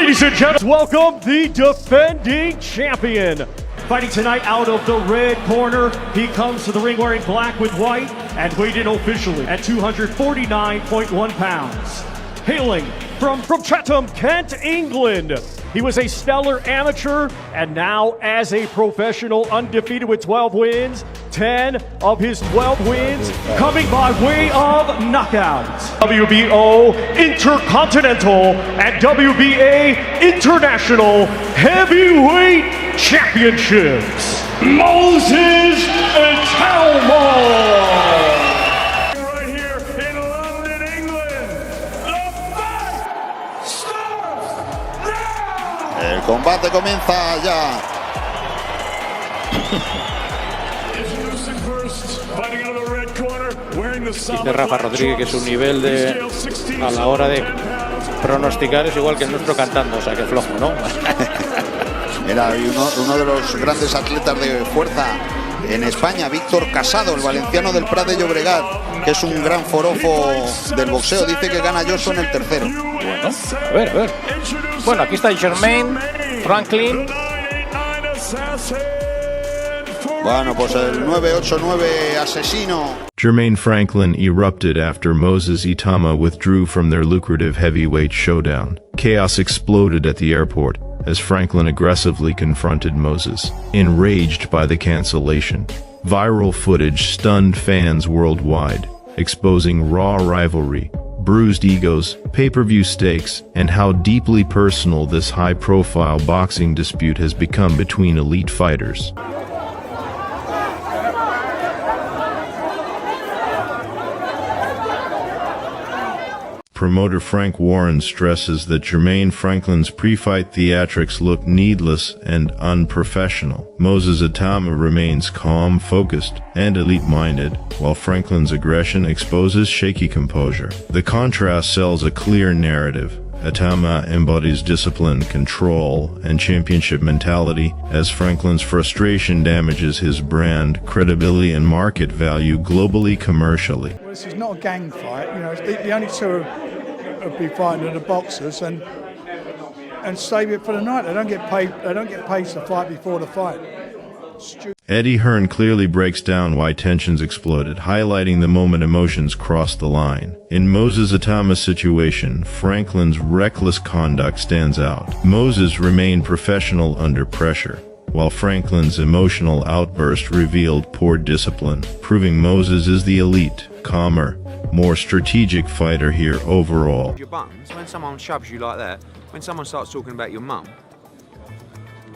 Ladies and gentlemen, welcome the defending champion. Fighting tonight out of the red corner, he comes to the ring wearing black with white and weighed in officially at 249.1 pounds. Hailing from Chatham, Kent, England. He was a stellar amateur and now as a professional, undefeated with 12 wins. 10 of his 12 wins coming by way of knockout. WBO Intercontinental and WBA International Heavyweight Championships. Moses Itauma. Right here in London, England. The fight starts now. El combate comienza ya. Dice Rafa Rodríguez que su nivel a la hora de pronosticar es igual que el nuestro cantando, o sea que flojo, ¿no? Era uno de los grandes atletas de fuerza en España, Víctor Casado, el valenciano del Prat de Llobregat, que es un gran forofo del boxeo. Dice que gana Johnson el tercero. Bueno, a ver. Bueno, aquí está Jermaine Franklin. Bueno, pues el 989 asesino. Jermaine Franklin erupted after Moses Itauma withdrew from their lucrative heavyweight showdown. Chaos exploded at the airport as Franklin aggressively confronted Moses, enraged by the cancellation. Viral footage stunned fans worldwide, exposing raw rivalry, bruised egos, pay-per-view stakes, and how deeply personal this high-profile boxing dispute has become between elite fighters. Promoter Frank Warren stresses that Jermaine Franklin's pre-fight theatrics look needless and unprofessional. Moses Itauma remains calm, focused, and elite-minded, while Franklin's aggression exposes shaky composure. The contrast sells a clear narrative. Itauma embodies discipline, control, and championship mentality, as Franklin's frustration damages his brand, credibility, and market value globally commercially. Well, this is not a gang fight, you know. The only two would be fighting are the boxers and save it for the night. They don't get paid. They don't get paid to fight before the fight. Eddie Hearn clearly breaks down why tensions exploded, highlighting the moment emotions crossed the line. In Moses Itauma's situation, Franklin's reckless conduct stands out. Moses remained professional under pressure, while Franklin's emotional outburst revealed poor discipline, proving Moses is the elite, calmer, more strategic fighter here overall. Your buttons, when someone shoves you like that, when someone starts talking about your mum,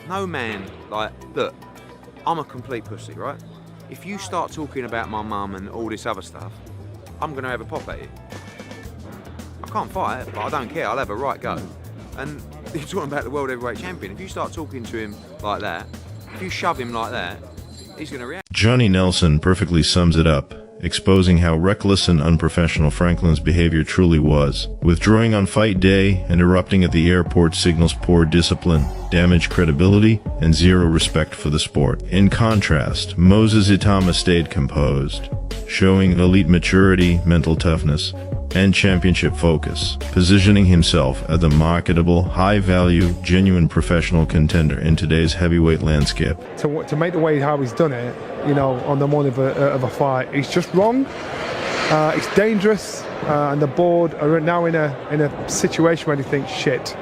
no man, look, I'm a complete pussy, right? If you start talking about my mum and all this other stuff, I'm gonna have a pop at you. I can't fight, but I don't care, I'll have a right go. And you're talking about the world heavyweight champion. If you start talking to him like that, if you shove him like that, he's gonna react. Johnny Nelson perfectly sums it up, exposing how reckless and unprofessional Franklin's behavior truly was. Withdrawing on fight day and erupting at the airport signals poor discipline, damaged credibility, and zero respect for the sport. In contrast, Moses Itauma stayed composed, showing elite maturity, mental toughness, and championship focus, positioning himself as a marketable, high-value, genuine professional contender in today's heavyweight landscape. To make the way how he's done it, you know, on the morning of a fight, it's just wrong. It's dangerous, and the board are now in a situation where they think shit.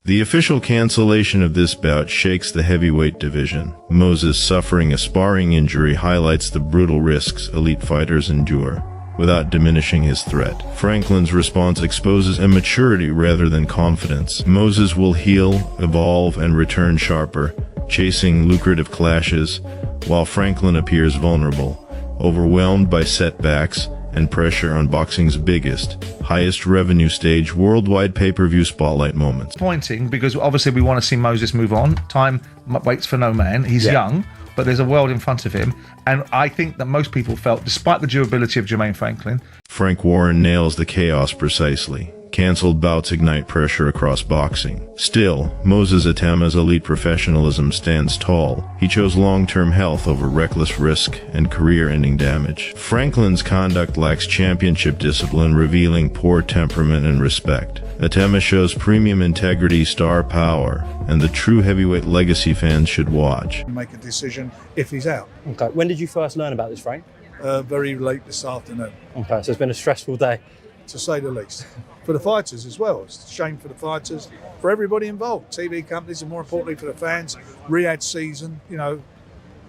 The official cancellation of this bout shakes the heavyweight division. Moses suffering a sparring injury highlights the brutal risks elite fighters endure, without diminishing his threat. Franklin's response exposes immaturity rather than confidence. Moses will heal, evolve, and return sharper, chasing lucrative clashes, while Franklin appears vulnerable, overwhelmed by setbacks and pressure on boxing's biggest, highest revenue stage worldwide pay-per-view spotlight moments. Disappointing because obviously we want to see Moses move on. Time waits for no man. He's young, but there's a world in front of him. And I think that most people felt, despite the durability of Jermaine Franklin, Frank Warren nails the chaos precisely. Cancelled bouts ignite pressure across boxing. Still, Moses Itauma's elite professionalism stands tall. He chose long-term health over reckless risk and career-ending damage. Franklin's conduct lacks championship discipline, revealing poor temperament and respect. Itauma shows premium integrity, star power, and the true heavyweight legacy fans should watch. Make a decision if he's out. Okay. When did you first learn about this, Frank? Very late this afternoon, Okay, so it's been a stressful day. to say the least. For the fighters as well. It's a shame for the fighters, for everybody involved, TV companies, and more importantly for the fans. Riyadh season, you know,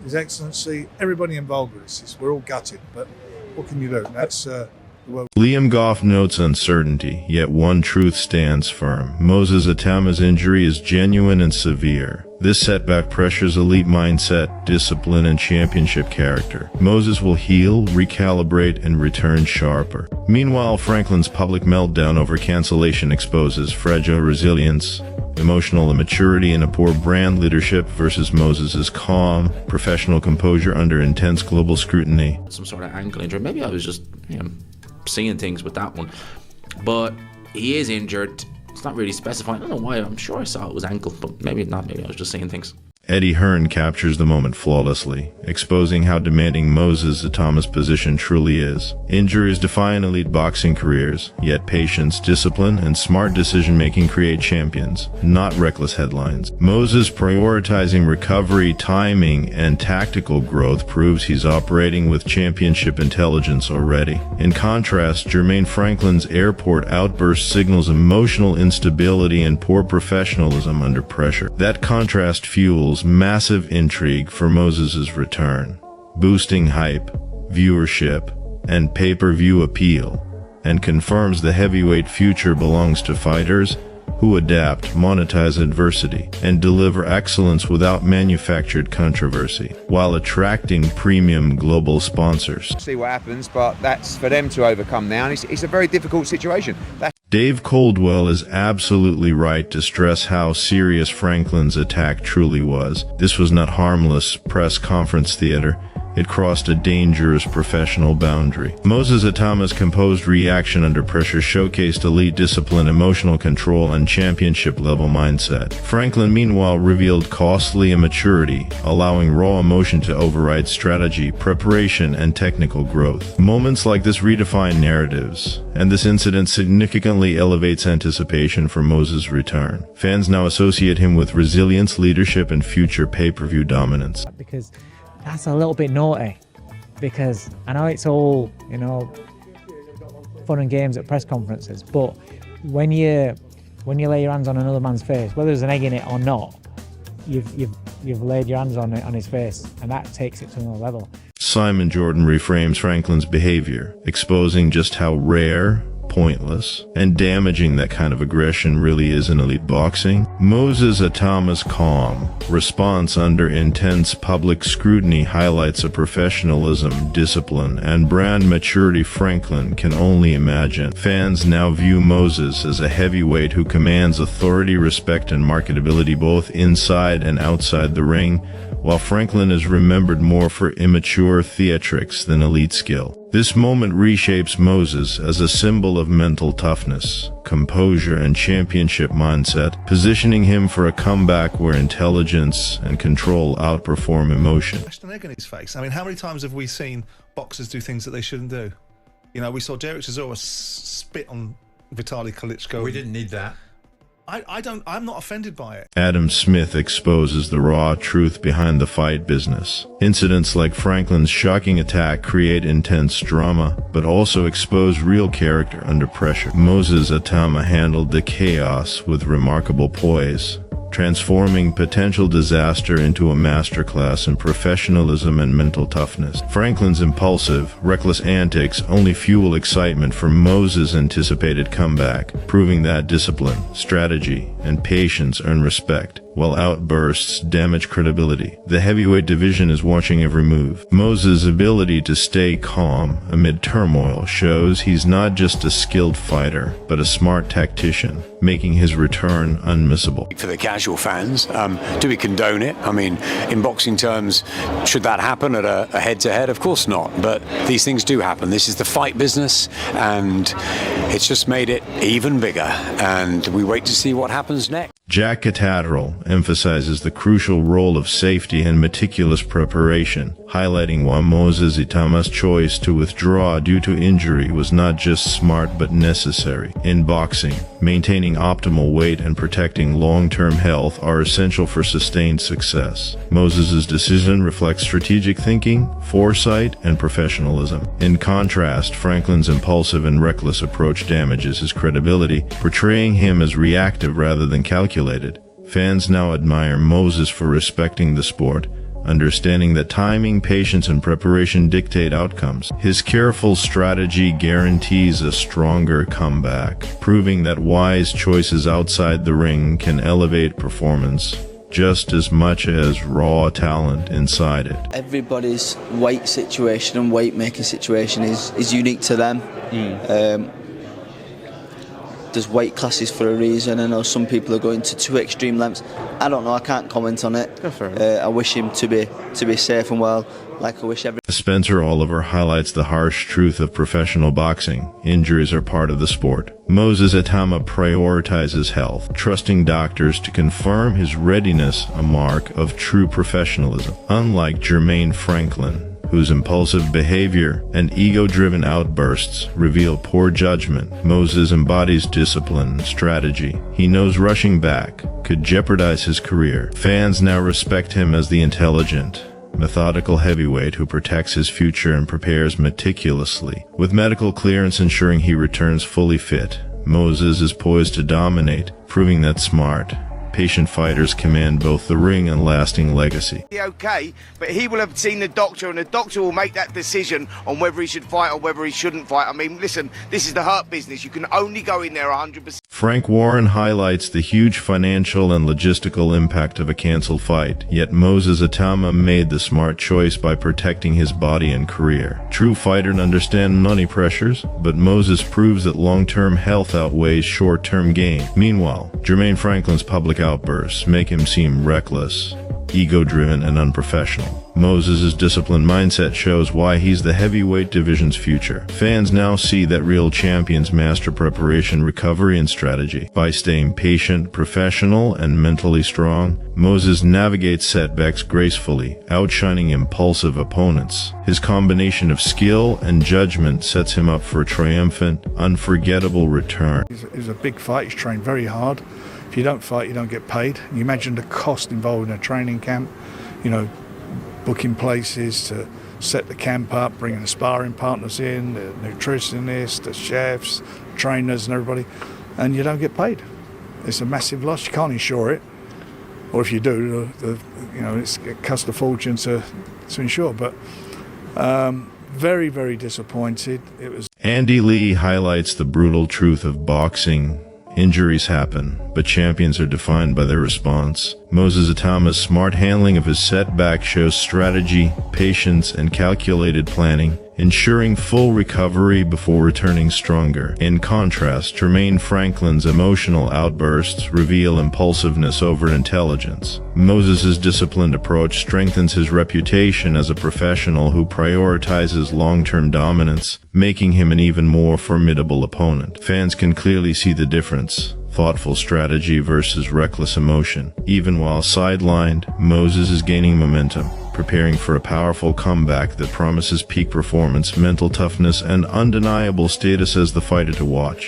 His Excellency, everybody involved with this. We're all gutted, but what can you do? That's the world. Liam Goff notes uncertainty, yet one truth stands firm. Moses Itauma's injury is genuine and severe. This setback pressures elite mindset, discipline, and championship character. Moses will heal, recalibrate, and return sharper. Meanwhile, Franklin's public meltdown over cancellation exposes fragile resilience, emotional immaturity, and a poor brand leadership versus Moses's calm, professional composure under intense global scrutiny. Some sort of ankle injury. Maybe I was just, seeing things with that one. But he is injured. It's not really specifying. I don't know why. I'm sure I saw it was ankle, but maybe not. Maybe I was just seeing things. Eddie Hearn captures the moment flawlessly, exposing how demanding Moses Itauma's position truly is. Injuries define elite boxing careers, yet patience, discipline, and smart decision-making create champions, not reckless headlines. Moses prioritizing recovery, timing, and tactical growth proves he's operating with championship intelligence already. In contrast, Jermaine Franklin's airport outburst signals emotional instability and poor professionalism under pressure. That contrast fuels massive intrigue for Moses's return, boosting hype, viewership, and pay-per-view appeal, and confirms the heavyweight future belongs to fighters who adapt, monetize adversity, and deliver excellence without manufactured controversy, while attracting premium global sponsors. See what happens, but that's for them to overcome now, and it's a very difficult situation. Dave Coldwell is absolutely right to stress how serious Franklin's attack truly was. This was not harmless press conference theater. It crossed a dangerous professional boundary. Moses Itauma's composed reaction under pressure showcased elite discipline, emotional control, and championship-level mindset. Franklin, meanwhile, revealed costly immaturity, allowing raw emotion to override strategy, preparation, and technical growth. Moments like this redefine narratives, and this incident significantly elevates anticipation for Moses' return. Fans now associate him with resilience, leadership, and future pay-per-view dominance. Because that's a little bit naughty, because I know it's all, fun and games at press conferences, but when you lay your hands on another man's face, whether there's an egg in it or not, you've laid your hands on his face, and that takes it to another level. Simon Jordan reframes Franklin's behavior, exposing just how rare, pointless, and damaging that kind of aggression really is in elite boxing. Moses Itauma's calm response under intense public scrutiny highlights a professionalism, discipline, and brand maturity Franklin can only imagine. Fans now view Moses as a heavyweight who commands authority, respect, and marketability both inside and outside the ring, while Franklin is remembered more for immature theatrics than elite skill. This moment reshapes Moses as a symbol of mental toughness, composure, and championship mindset, positioning him for a comeback where intelligence and control outperform emotion. An egg in his face. I mean, how many times have we seen boxers do things that they shouldn't do? We saw Derek Chisora spit on Vitaly Klitschko. We didn't need that. I'm not offended by it. Adam Smith exposes the raw truth behind the fight business. Incidents like Franklin's shocking attack create intense drama, but also expose real character under pressure. Moses Itauma handled the chaos with remarkable poise, transforming potential disaster into a masterclass in professionalism and mental toughness. Franklin's impulsive, reckless antics only fuel excitement for Moses' anticipated comeback, proving that discipline, strategy, and patience earn respect, while outbursts damage credibility. The heavyweight division is watching every move. Moses' ability to stay calm amid turmoil shows he's not just a skilled fighter, but a smart tactician, making his return unmissable. For the casual fans, do we condone it? I mean, in boxing terms, should that happen at a head-to-head? Of course not, but these things do happen. This is the fight business, and it's just made it even bigger, and we wait to see what happens next. Jack Catadral emphasizes the crucial role of safety and meticulous preparation, highlighting why Moses Itauma's choice to withdraw due to injury was not just smart but necessary. In boxing, maintaining optimal weight and protecting long-term health are essential for sustained success. Moses' decision reflects strategic thinking, foresight, and professionalism. In contrast, Franklin's impulsive and reckless approach damages his credibility, portraying him as reactive rather than calculated. Fans now admire Moses for respecting the sport, understanding that timing, patience, and preparation dictate outcomes. His careful strategy guarantees a stronger comeback, proving that wise choices outside the ring can elevate performance just as much as raw talent inside it. Everybody's weight situation and weight making situation is unique to them. There's weight classes for a reason. I know some people are going to two extreme lengths. I don't know, I can't comment on it. I wish him to be safe and well, like I wish every... Spencer Oliver highlights the harsh truth of professional boxing. Injuries are part of the sport. Moses Itauma prioritizes health, trusting doctors to confirm his readiness, a mark of true professionalism. Unlike Jermaine Franklin, whose impulsive behavior and ego-driven outbursts reveal poor judgment, Moses embodies discipline and strategy. He knows rushing back could jeopardize his career. Fans now respect him as the intelligent, methodical heavyweight who protects his future and prepares meticulously. With medical clearance ensuring he returns fully fit, Moses is poised to dominate, proving that smart, patient fighters command both the ring and lasting legacy. Okay, but he will have seen the doctor, and the doctor will make that decision on whether he should fight or whether he shouldn't fight. I mean, listen, this is the hurt business. You can only go in there 100%. Frank Warren highlights the huge financial and logistical impact of a canceled fight, yet Moses Itauma made the smart choice by protecting his body and career. True fighters understand money pressures, but Moses proves that long-term health outweighs short-term gain. Meanwhile, Jermaine Franklin's public outbursts make him seem reckless, ego-driven, and unprofessional. Moses' disciplined mindset shows why he's the heavyweight division's future. Fans now see that real champions master preparation, recovery, and strategy. By staying patient, professional, and mentally strong, Moses navigates setbacks gracefully, outshining impulsive opponents. His combination of skill and judgment sets him up for a triumphant, unforgettable return. It was a big fight. He's trained very hard. If you don't fight, you don't get paid. You imagine the cost involved in a training camp, you know, booking places to set the camp up, bringing the sparring partners in, the nutritionists, the chefs, trainers and everybody, and you don't get paid. It's a massive loss. You can't insure it, or if you do, it costs a fortune to insure. But very, very disappointed. It was. Andy Lee highlights the brutal truth of boxing. Injuries happen, but champions are defined by their response. Moses Itauma's smart handling of his setback shows strategy, patience, and calculated planning, ensuring full recovery before returning stronger. In contrast, Jermaine Franklin's emotional outbursts reveal impulsiveness over intelligence. Moses' disciplined approach strengthens his reputation as a professional who prioritizes long-term dominance, making him an even more formidable opponent. Fans can clearly see the difference. Thoughtful strategy versus reckless emotion. Even while sidelined, Moses is gaining momentum, preparing for a powerful comeback that promises peak performance, mental toughness, and undeniable status as the fighter to watch.